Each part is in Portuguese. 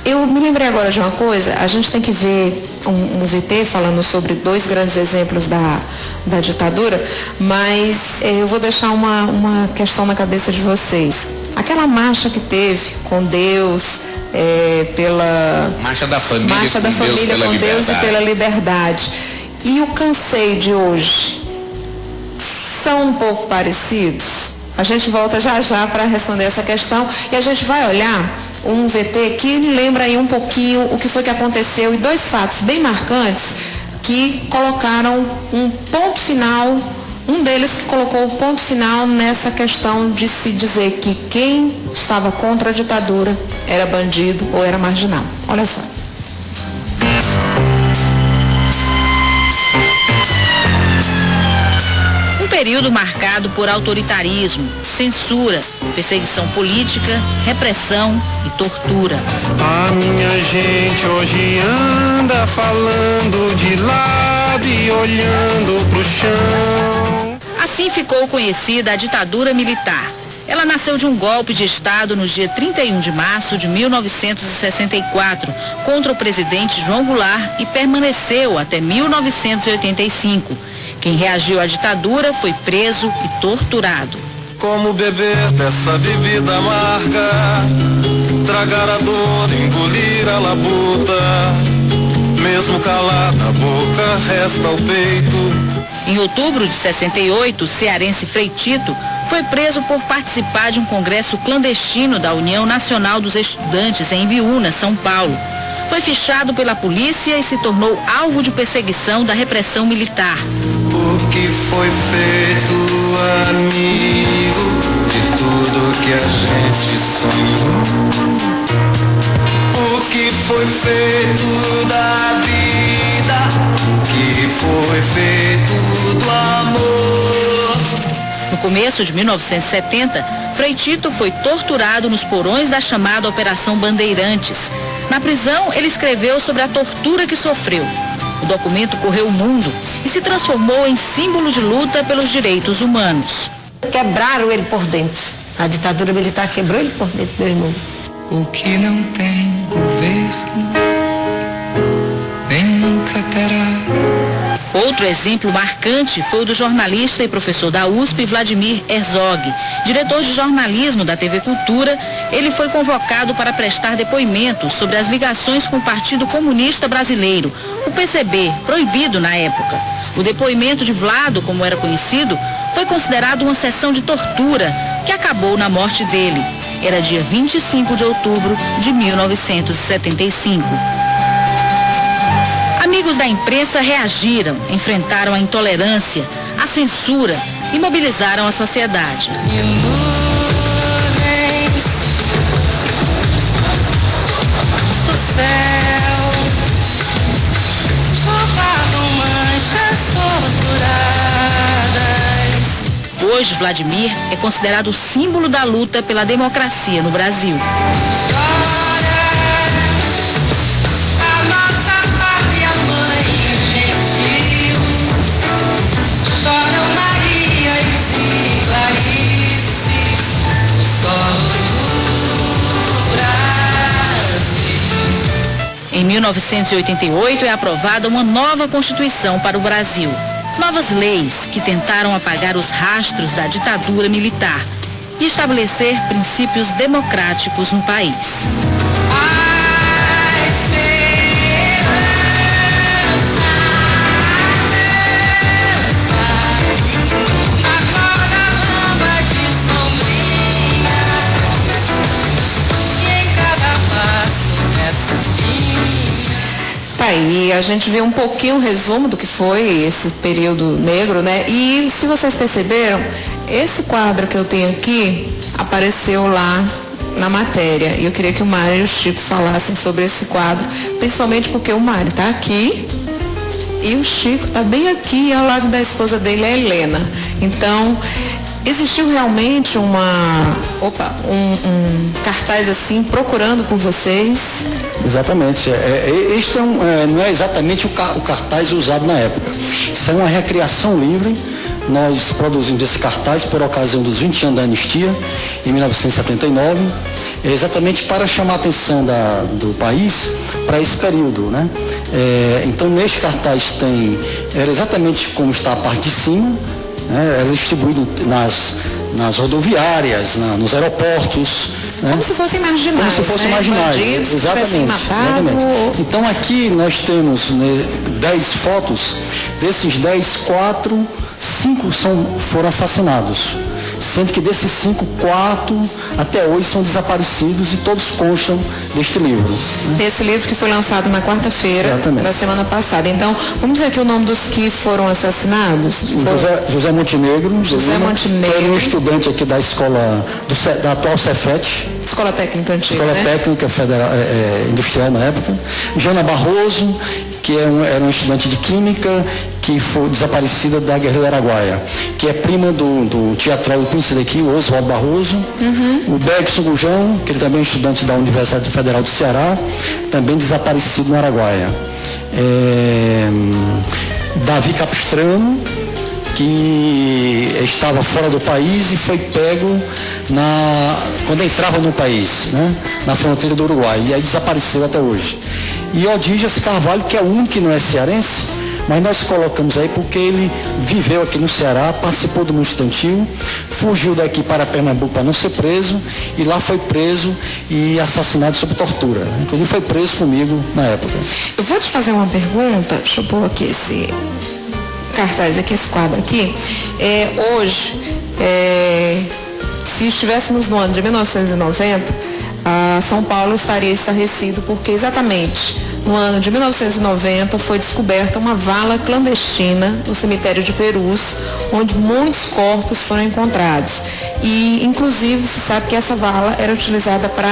Eu me lembrei agora de uma coisa, a gente tem que ver um VT falando sobre dois grandes exemplos da ditadura, mas eu vou deixar uma questão na cabeça de vocês. Aquela marcha que teve com Deus, pela... Marcha da família, com Deus e pela liberdade. E o Cansei de hoje, são um pouco parecidos? A gente volta já para responder essa questão e a gente vai olhar um VT que lembra aí um pouquinho o que foi que aconteceu e dois fatos bem marcantes que colocaram um ponto final, um deles que colocou o ponto final nessa questão de se dizer que quem estava contra a ditadura era bandido ou era marginal. Olha só. Um período marcado por autoritarismo, censura, perseguição política, repressão e tortura. A minha gente hoje anda falando de lado e olhando pro chão. Assim ficou conhecida a ditadura militar. Ela nasceu de um golpe de Estado no dia 31 de março de 1964 contra o presidente João Goulart e permaneceu até 1985. Quem reagiu à ditadura foi preso e torturado. Como beber dessa bebida amarga, tragar a dor, engolir a labuta, mesmo calada a boca resta o peito. Em outubro de 68, o cearense Frei Tito foi preso por participar de um congresso clandestino da União Nacional dos Estudantes em Ibiúna, São Paulo. Foi fichado pela polícia e se tornou alvo de perseguição da repressão militar. O que foi feito, amigo, de tudo que a gente sonhou? O que foi feito da vida? O que foi feito do amor? No começo de 1970, Frei Tito foi torturado nos porões da chamada Operação Bandeirantes. Na prisão, ele escreveu sobre a tortura que sofreu. O documento correu o mundo e se transformou em símbolo de luta pelos direitos humanos. Quebraram ele por dentro. A ditadura militar quebrou ele por dentro, meu irmão. O que não tem governo, nem nunca terá. Outro exemplo marcante foi o do jornalista e professor da USP, Vladimir Herzog. Diretor de jornalismo da TV Cultura, ele foi convocado para prestar depoimentos sobre as ligações com o Partido Comunista Brasileiro, o PCB, proibido na época. O depoimento de Vlado, como era conhecido, foi considerado uma sessão de tortura, que acabou na morte dele. Era dia 25 de outubro de 1975. Amigos da imprensa reagiram, enfrentaram a intolerância, a censura e mobilizaram a sociedade. Do céu, jogavam manchas torturadas. Hoje, Vladimir é considerado o símbolo da luta pela democracia no Brasil. Em 1988 é aprovada uma nova Constituição para o Brasil. Novas leis que tentaram apagar os rastros da ditadura militar e estabelecer princípios democráticos no país. Aí a gente vê um pouquinho o resumo do que foi esse período negro, né? E se vocês perceberam, esse quadro que eu tenho aqui apareceu lá na matéria. E eu queria que o Mário e o Chico falassem sobre esse quadro, principalmente porque o Mário está aqui e o Chico está bem aqui, ao lado da esposa dele, a Helena. Então, existiu realmente um cartaz assim, procurando por vocês? Exatamente. Este não é exatamente o cartaz usado na época. Isso é uma recriação livre nós produzimos esse cartaz por ocasião dos 20 anos da anistia, em 1979, exatamente para chamar a atenção do país para esse período, né? Então, neste cartaz era exatamente como está a parte de cima, né? Era distribuído nas rodoviárias, nos aeroportos. Como, né? Se fossem marginais. Como se fossem marginais. Bandidos, exatamente. Então aqui nós temos 10 fotos, desses 10, 5 foram assassinados. Sendo que desses 5, 4 até hoje são desaparecidos e todos constam deste livro. Né? Esse livro que foi lançado na quarta-feira da semana passada. Então, vamos dizer aqui o nome dos que foram assassinados. José Montenegro. José Montenegro. Foi um estudante aqui da escola, da atual Cefet. Escola Técnica Antiga, Escola Técnica Federal, Industrial na época. Jana Barroso, que era uma estudante de Química, que foi desaparecida da Guerrilha Araguaia, que é prima do teatrólogo conhecido aqui, o Oswaldo Barroso. O Bergson Gujão, que ele também é estudante da Universidade Federal do Ceará, também desaparecido no Araguaia. Davi Capistrano, que estava fora do país e foi pego quando entrava no país, né? Na fronteira do Uruguai, e aí desapareceu até hoje. E Odígias Carvalho, que é o único que não é cearense, mas nós colocamos aí porque ele viveu aqui no Ceará, participou do movimento estudantil, fugiu daqui para Pernambuco para não ser preso, e lá foi preso e assassinado sob tortura. Inclusive foi preso comigo na época. Eu vou te fazer uma pergunta, deixa eu pôr aqui esse cartaz aqui, esse quadro aqui. Hoje, se estivéssemos no ano de 1990, São Paulo estaria estarrecido porque exatamente no ano de 1990 foi descoberta uma vala clandestina no cemitério de Perus, onde muitos corpos foram encontrados. E, inclusive, se sabe que essa vala era utilizada para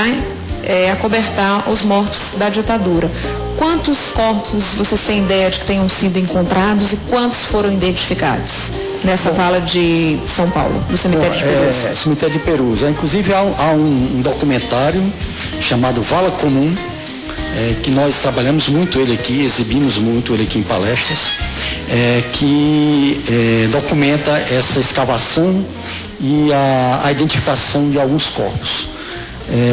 acobertar os mortos da ditadura. Quantos corpos vocês têm ideia de que tenham sido encontrados e quantos foram identificados nessa vala de São Paulo, do cemitério de Perus? Cemitério de Perus. Inclusive há um documentário chamado Vala Comum, que nós trabalhamos muito ele aqui, exibimos muito ele aqui em palestras, que documenta essa escavação e a identificação de alguns corpos.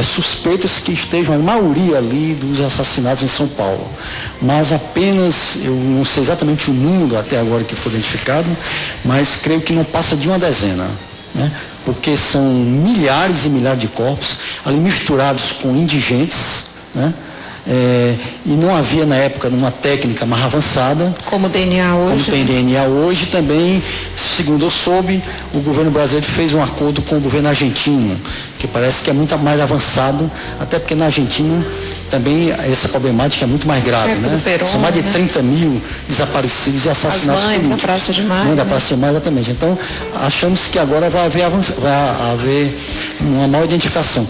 Suspeitas que estejam a maioria ali dos assassinatos em São Paulo, mas apenas, eu não sei exatamente o número até agora que foi identificado, mas creio que não passa de uma dezena, né? Porque são milhares e milhares de corpos ali misturados com indigentes, né? E não havia na época uma técnica mais avançada como DNA hoje. Como tem DNA hoje também, segundo eu soube, o governo brasileiro fez um acordo com o governo argentino, que parece que é muito mais avançado, até porque na Argentina também essa problemática é muito mais grave, né? Perón, são mais de 30 mil desaparecidos e assassinados políticos. Da Praça de Maio. Da Praça de Maio, exatamente. Então, achamos que agora vai haver uma maior identificação.